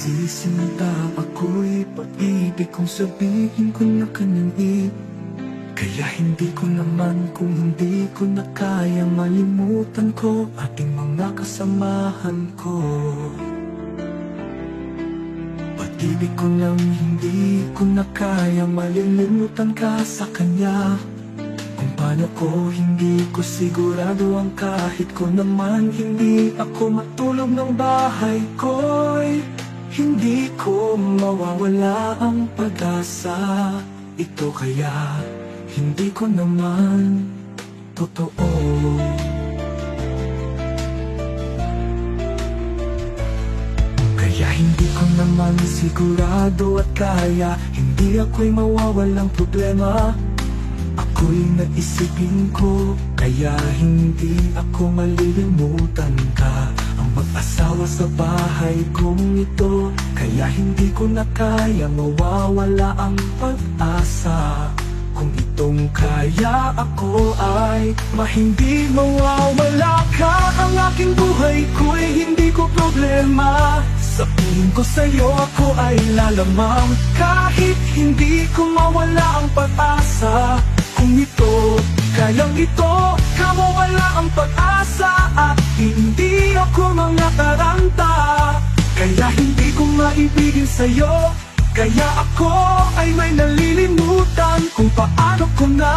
nagsisimula ako'y pag-ibig kung sabihin ko na kanyang kaya hindi ko naman kung hindi ko na kaya malimutan ko ating mga kasamahan ko. Pag-ibig ko lang hindi ko na kaya malimutan ka sa kanya. Kung paano ko hindi ko sigurado ang kahit ko naman hindi ako matulog ng bahay ko'y hindi ko mawawala ang pag-asa. Ito kaya hindi ko naman totoo. Kaya hindi ko naman sigurado at kaya hindi ako'y mawawalang problema. Ako'y naisipin ko kaya hindi ako malilimutan ka. Ang mag-asawa sa bahay kong ito kaya hindi ko na kaya mawawala ang pag-asa. Kung itong kaya ako ay hindi mawawala ka. Ang aking buhay ko'y hindi ko problema. Sabihin ko sa'yo ako ay lalamang kahit hindi ko mawala ang pag-asa. Kung ito, kayang ito, kamawala ang pag-asa. At hindi ako mga taranta kaya hindi ko maibigin sa'yo. Kaya ako ay may nalilimutan kung paano ko na.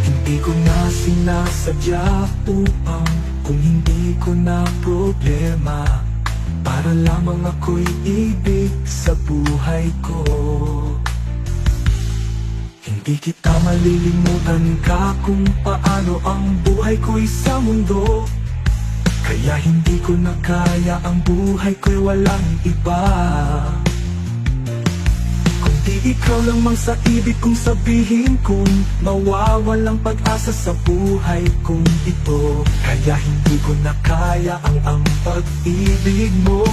Hindi ko na sinasadya upang kung hindi ko na problema. Para lamang ako'y ibig sa buhay ko. Hindi kita malilimutan ka kung paano ang buhay ko'y sa mundo. Kaya hindi ko na kaya ang buhay ko'y walang iba kundi ikaw lamang sa ibig kong sabihin kong mawawalang pag-asa sa buhay kong ito. Kaya hindi ko na kaya ang pag-ibig mo.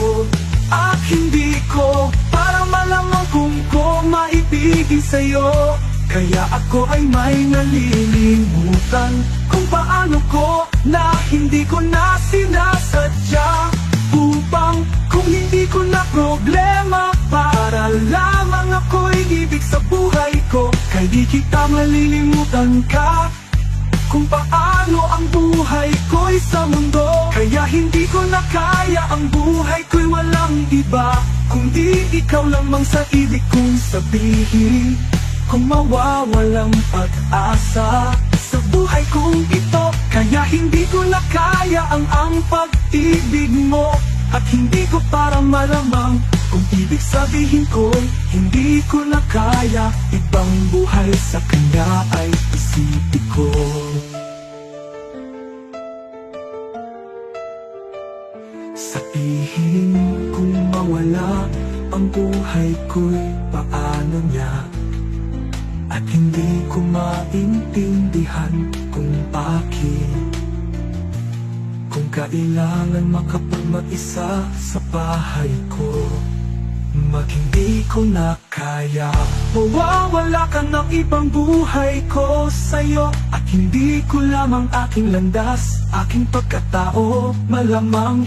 At hindi ko para malamang kung ko maibigin sa'yo. Kaya ako ay may nalilimutan kung paano ko na hindi ko na sinasadya. Upang kung hindi ko na problema para lamang ako'y ibig sa buhay ko. Kaya di kita malilimutan ka kung paano ang buhay ko'y sa mundo. Kaya hindi ko na kaya ang buhay ko'y walang iba kundi ikaw lamang sa ibig kong sabihin. Kung mawawalang pag-asa sa buhay kong ito. Kaya hindi ko na kaya ang pag-ibig mo. At hindi ko para malamang kung ibig sabihin ko hindi ko na kaya ibang buhay sa kanya ay isipin ko. Sabihin kung mawala ang buhay ko'y paano niya. At hindi ko maintindihan kung bakit. Kung kailangan makapag-mag-isa sa bahay ko, hindi ko na kaya. Mawawala ka ng ibang buhay ko sa'yo. At hindi ko lamang aking landas, aking pagkatao malamang.